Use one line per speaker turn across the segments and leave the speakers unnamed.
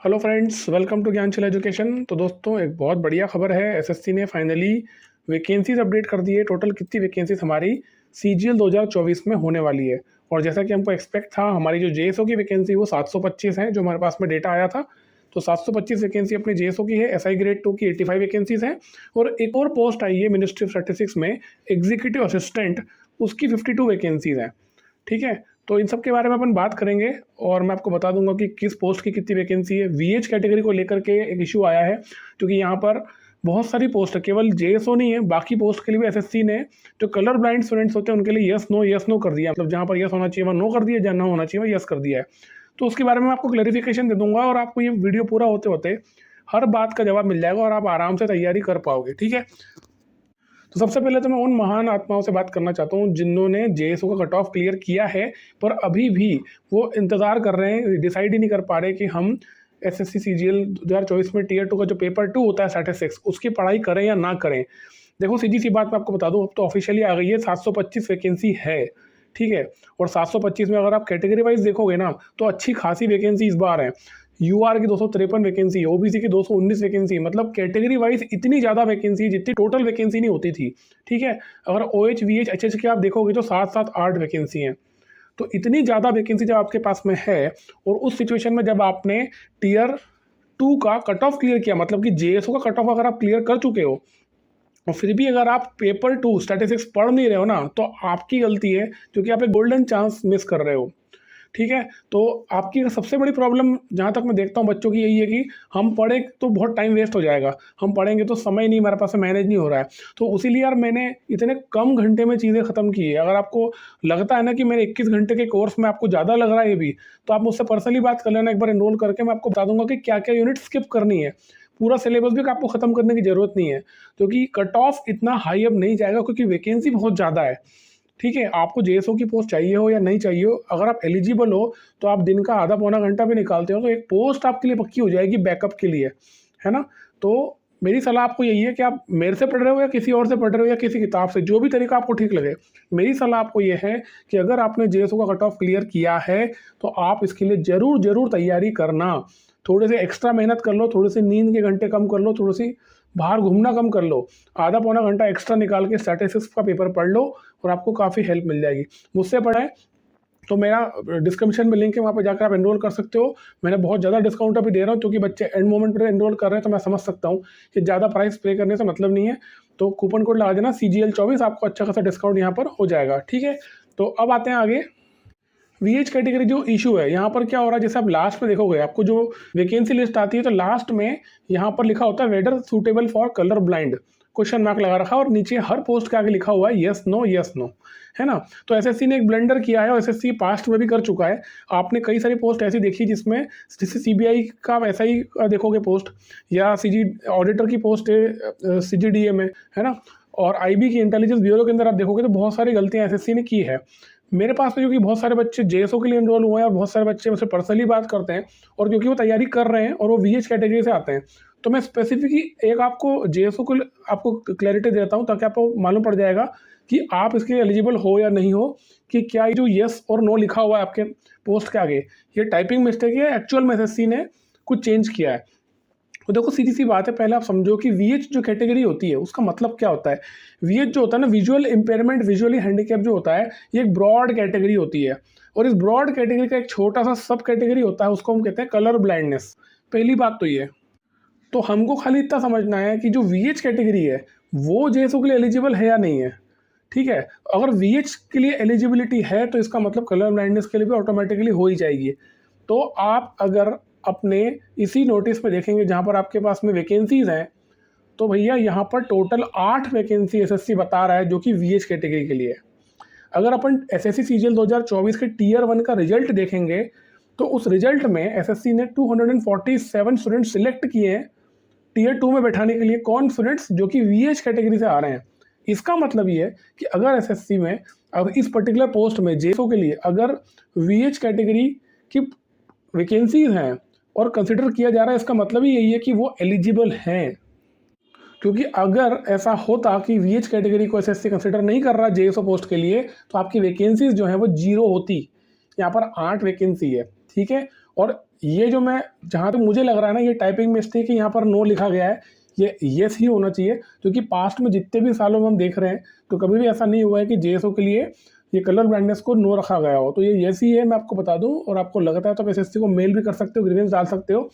Hello friends, welcome to Gyanchal education. तो दोस्तों, एक बहुत बढ़िया खबर है। एसएससी ने फाइनली वैकेंसीज अपडेट कर दी है। टोटल कितनी वैकेंसीज हमारी सीजीएल 2024 में होने वाली है। और जैसा कि हमको एक्सपेक्ट था, हमारी जो जेएसओ की वैकेंसी वो 725 है, जो हमारे पास में डेटा आया था। तो 725 वैकेंसी अपनी जेएसओ की है। एसआई ग्रेड 2 की 85 वैकेंसीज हैं। और एक और पोस्ट आई है मिनिस्ट्री ऑफ स्टैटिस्टिक्स में, एग्जीक्यूटिव असिस्टेंट, उसकी 52 वैकेंसीज हैं। ठीक है, तो इन सब के बारे में अपन बात करेंगे और मैं आपको बता दूंगा कि किस पोस्ट की कितनी वैकेंसी है। वीएच कैटेगरी को लेकर के एक इशू आया है, क्योंकि यहाँ पर बहुत सारी पोस्ट है, केवल जेएसओ नहीं है, बाकी पोस्ट के लिए भी एसएससी ने जो कलर ब्लाइंड स्टूडेंट्स होते हैं उनके लिए यस नो कर दिया। मतलब जहाँ पर यस होना चाहिए वहाँ नो कर दिया, जहाँ ना होना चाहिए वहाँ यस कर दिया है। तो उसके बारे में आपको क्लैरिफिकेशन दे दूंगा और आपको ये वीडियो पूरा होते होते हर बात का जवाब मिल जाएगा और आप आराम से तैयारी कर पाओगे। ठीक है, तो सबसे पहले तो मैं उन महान आत्माओं से बात करना चाहता हूँ जिन्होंने जेएसओ का कट ऑफ क्लियर किया है, पर अभी भी वो इंतज़ार कर रहे हैं, डिसाइड ही नहीं कर पा रहे कि हम एसएससी सीजीएल 2024 में टीयर 2 का जो पेपर 2 होता है स्टैटिस्टिक्स, उसकी पढ़ाई करें या ना करें। देखो, सीधी सी बात मैं आपको बता दूं, अब तो ऑफिशियली आ गई है, 725 वैकेंसी है। ठीक है, और 725 में अगर आप कैटेगरी वाइज देखोगे ना, तो अच्छी खासी वैकेंसी इस बार है। यूआर की 253 वैकेंसी, ओबीसी की 219 वैकेंसी, मतलब कैटेगरी वाइज इतनी ज़्यादा वैकेंसी जितनी टोटल वैकेंसी नहीं होती थी। ठीक है, अगर ओएच वीएच एचएच के आप देखोगे तो 7-7-8 वैकेंसी हैं। तो इतनी ज़्यादा वैकेंसी जब आपके पास में है, और उस सिचुएशन में जब आपने टीयर 2 का कट ऑफ क्लियर किया, मतलब कि जेएसओ का कट ऑफ अगर आप क्लियर कर चुके हो और फिर भी अगर आप पेपर 2 स्टैटिस्टिक्स पढ़ नहीं रहे हो ना, तो आपकी गलती है, क्योंकि आप एक गोल्डन चांस मिस कर रहे हो। ठीक है, तो आपकी सबसे बड़ी प्रॉब्लम जहाँ तक मैं देखता हूँ बच्चों की यही है कि हम पढ़े तो बहुत टाइम वेस्ट हो जाएगा, हम पढ़ेंगे तो समय नहीं हमारे पास से मैनेज नहीं हो रहा है। तो उसीलिए यार मैंने इतने कम घंटे में चीज़ें ख़त्म की है। अगर आपको लगता है ना कि मेरे 21 घंटे के कोर्स में आपको ज़्यादा लग रहा है ये भी, तो आप मुझसे पर्सनली बात कर लेना, एक बार एनरोल करके मैं आपको बता दूंगा कि क्या क्या यूनिट स्किप करनी है। पूरा सिलेबस भी आपको ख़त्म करने की ज़रूरत नहीं है, क्योंकि कट ऑफ इतना हाई अब नहीं जाएगा, क्योंकि वैकेंसी बहुत ज़्यादा है। ठीक है, आपको जेएसओ की पोस्ट चाहिए हो या नहीं चाहिए हो, अगर आप एलिजिबल हो तो आप दिन का आधा पौना घंटा भी निकालते हो तो एक पोस्ट आपके लिए पक्की हो जाएगी बैकअप के लिए, है ना। तो मेरी सलाह आपको यही है कि आप मेरे से पढ़ रहे हो या किसी और से पढ़ रहे हो या किसी किताब से, जो भी तरीका आपको ठीक लगे, मेरी सलाह आपको ये है कि अगर आपने जेएसओ का कट ऑफ क्लियर किया है तो आप इसके लिए ज़रूर ज़रूर तैयारी करना। थोड़े से एक्स्ट्रा मेहनत कर लो, थोड़ी सी नींद के घंटे कम कर लो, थोड़ी सी बाहर घूमना कम कर लो, आधा पौना घंटा एक्स्ट्रा निकाल के स्टैटिस्टिक्स का पेपर पढ़ लो और आपको काफ़ी हेल्प मिल जाएगी। मुझसे पढ़ाएं तो मेरा डिस्क्रिप्शन में लिंक है, वहाँ पे जाकर आप एनरोल कर सकते हो। मैंने बहुत ज़्यादा डिस्काउंट अभी दे रहा हूँ, क्योंकि बच्चे एंड मोमेंट पर एनरोल कर रहे हैं, तो मैं समझ सकता हूँ कि ज़्यादा प्राइस पे करने से मतलब नहीं है। तो कूपन कोड लगा देना CGL24, आपको अच्छा खासा डिस्काउंट यहाँ पर हो जाएगा। ठीक है, तो अब आते हैं आगे। वीएच कैटेगरी जो इशू है, यहाँ पर क्या हो रहा है, जैसे आप लास्ट में देखोगे, आपको जो वैकेंसी लिस्ट आती है तो लास्ट में यहाँ पर लिखा होता है whether suitable for colour blind, question mark लगा रखा है, और नीचे हर पोस्ट के आगे लिखा हुआ है यस नो, है ना। तो एसएससी ने एक ब्लेंडर किया है, और एसएससी पास्ट में भी कर चुका है। आपने कई सारी पोस्ट ऐसी देखी जिसमें, जैसे सीबीआई का वैसा ही देखोगे पोस्ट, या सीजी ऑडिटर की पोस्ट है सीजीडीए में, है ना। और आईबी की इंटेलिजेंस ब्यूरो के अंदर आप देखोगे तो बहुत सारी गलतियां एसएससी ने की है। मेरे पास में क्योंकि बहुत सारे बच्चे जेएसओ के लिए एनरोल हुए हैं और बहुत सारे बच्चे मुझसे पर्सनली बात करते हैं, और क्योंकि वो तैयारी कर रहे हैं और वो वीएच कैटेगरी से आते हैं, तो मैं स्पेसिफिकली एक आपको जेएसओ को आपको क्लैरिटी देता हूँ, ताकि आपको मालूम पड़ जाएगा कि आप इसके लिए एलिजिबल हो या नहीं हो, कि क्या ये जो यस और नो लिखा हुआ है आपके पोस्ट के आगे, ये टाइपिंग मिस्टेक है, एक्चुअल में एसएससी ने कुछ चेंज किया है। तो देखो, सीधी सी बात है, पहले आप समझो कि वीएच जो कैटेगरी होती है उसका मतलब क्या होता है। वीएच जो होता है ना, विजुअल इम्पेयरमेंट, विजुअली हैंडीकैप जो होता है, ये एक ब्रॉड कैटेगरी होती है, और इस ब्रॉड कैटेगरी का एक छोटा सा सब कैटेगरी होता है, उसको हम कहते हैं कलर ब्लाइंडनेस। पहली बात तो ये, तो हमको खाली इतना समझना है कि जो वीएच कैटेगरी है वो जेएसओ के लिए एलिजिबल है या नहीं है। ठीक है, अगर वीएच के लिए एलिजिबिलिटी है तो इसका मतलब कलर ब्लाइंडनेस के लिए भी ऑटोमेटिकली हो ही जाएगी। तो आप अगर अपने इसी नोटिस में देखेंगे जहाँ पर आपके पास में वैकेंसीज हैं, तो भैया यहाँ पर टोटल 8 वैकेंसी एसएससी बता रहा है, जो कि वीएच कैटेगरी के लिए है। अगर अपन एसएससी सीजीएल 2024 के टीयर 1 का रिजल्ट देखेंगे, तो उस रिजल्ट में एसएससी ने 247 स्टूडेंट सिलेक्ट किए हैं टीयर 2 में बैठाने के लिए, कौन स्टूडेंट्स जो कि वीएच कैटेगरी से आ रहे हैं। इसका मतलब ये है कि अगर एसएससी में, अब इस पर्टिकुलर पोस्ट में जेएसओ के लिए अगर वीएच कैटेगरी की वैकेंसीज हैं और कंसिडर किया जा रहा है, इसका मतलब ही यही है कि वो एलिजिबल हैं। क्योंकि अगर ऐसा होता कि वीएच कैटेगरी को एसएससी कंसिडर नहीं कर रहा जेएसओ पोस्ट के लिए, तो आपकी वैकेंसीज जो है वो जीरो होती। यहाँ पर 8 वैकेंसी है, ठीक है। और ये जो मैं जहाँ तक मुझे लग रहा है ना, ये टाइपिंग मिस्टेक है, यहाँ पर नो लिखा गया है, ये येस ही होना चाहिए, क्योंकि पास्ट में जितने भी सालों में हम देख रहे हैं तो कभी भी ऐसा नहीं हुआ है कि जेएसओ के लिए ये कलर ब्लाइंडनेस को नो रखा गया हो। तो ये येस ही है, मैं आपको बता दूं। और आपको लगता है तो आप एसएससी को मेल भी कर सकते हो, ग्रीवेंस डाल सकते हो।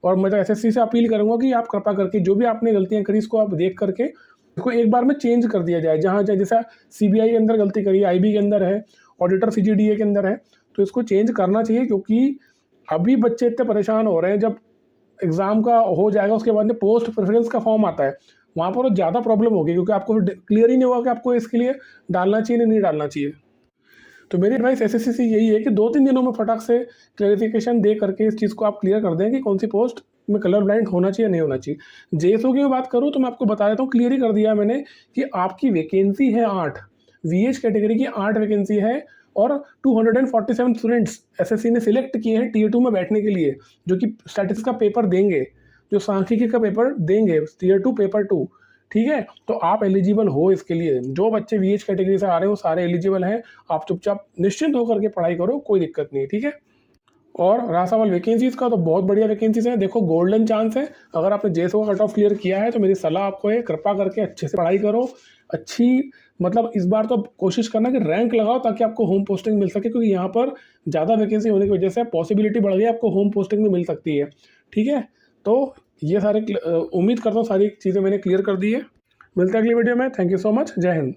और मैं तो एसएससी से अपील करूंगा कि आप कृपा करके जो भी आपने गलतियां करी इसको आप देख करके इसको एक बार में चेंज कर दिया जाए। जहाँ जैसा सीबीआई के अंदर गलती करी, आईबी के अंदर है, ऑडिटर सीजीडीए के अंदर है, तो इसको चेंज करना चाहिए। क्योंकि अभी बच्चे इतने परेशान हो रहे हैं, जब एग्ज़ाम का हो जाएगा उसके बाद में पोस्ट प्रेफरेंस का फॉर्म आता है, वहाँ पर ज़्यादा प्रॉब्लम होगी, क्योंकि आपको क्लियर ही नहीं होगा कि आपको इसके लिए डालना चाहिए नहीं डालना चाहिए। तो मेरी एडवाइस एसएससी से यही है कि 2-3 दिनों में फटाक से क्लैरिफिकेशन दे करके इस चीज़ को आप क्लियर कर दें कि कौन सी पोस्ट में कलर ब्लाइंड होना चाहिए नहीं होना चाहिए। जेएसओ की मैं बात करूँ तो मैं आपको बता देता हूँ, क्लियर ही कर दिया मैंने कि आपकी वैकेंसी है 8, वीएच कैटेगरी की 8 वैकेंसी है, और 247 स्टूडेंट्स एसएससी ने सिलेक्ट किए हैं टीयर 2 में बैठने के लिए, जो कि स्टैटिस्टिक्स का पेपर देंगे, जो सांख्यिकी का पेपर देंगे, टीयर 2 पेपर 2। ठीक है, तो आप एलिजिबल हो इसके लिए। जो बच्चे वीएच कैटेगरी से आ रहे हैं वो सारे एलिजिबल हैं। आप चुपचाप निश्चिंत होकर के पढ़ाई करो, कोई दिक्कत नहीं है। ठीक है, और रहा सवाल वैकेंसीज का, तो बहुत बढ़िया वैकेंसीज हैं। देखो, गोल्डन चांस है। अगर आपने जेएसओ का कट ऑफ क्लियर किया है तो मेरी सलाह आपको है, कृपा करके अच्छे से पढ़ाई करो। अच्छी मतलब इस बार तो कोशिश करना कि रैंक लगाओ, ताकि आपको होम पोस्टिंग मिल सके, क्योंकि यहाँ पर ज़्यादा वैकेंसी होने की वजह से पॉसिबिलिटी बढ़ गई, आपको होम पोस्टिंग भी मिल सकती है। ठीक है, तो ये सारे उम्मीद करता हूँ सारी चीज़ें मैंने क्लियर कर दी है। मिलते हैं अगली वीडियो में। Thank you so much. जय हिंद।